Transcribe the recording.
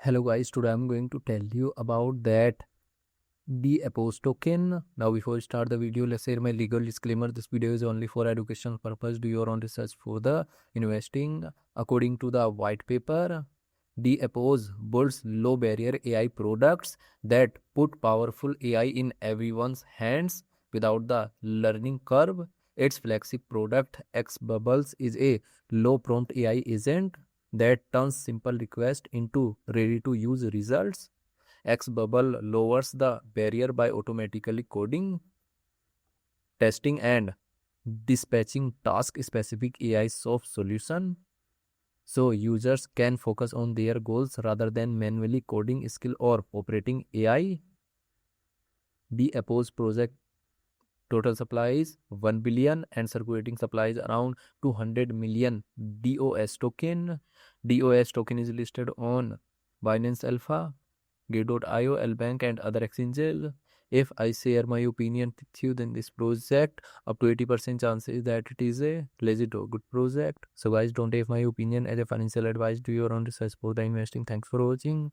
Hello guys, today I'm going to tell you about that DAPPOS token. Now before we start the video, let's share my legal disclaimer. This video is only for educational purpose. Do your own research for the investing. According to the white paper, DAPPOS builds low barrier AI products that put powerful AI in everyone's hands without the learning curve. Its flagship product X Bubbles is a low prompt AI agent that turns simple requests into ready to use results. X Bubble lowers the barrier by automatically coding, testing, and dispatching task specific AI soft solution so users can focus on their goals rather than manually coding skill or operating AI. The DAPPOS project total supply is 1 billion and circulating supply is around 200 million DOS token. DOS token is listed on Binance Alpha, Gate.io, Lbank, and other exchanges. If I share my opinion with you, then this project up to 80% chances that it is a legit or good project. So guys, don't take my opinion as a financial advice. Do your own research for the investing. Thanks for watching.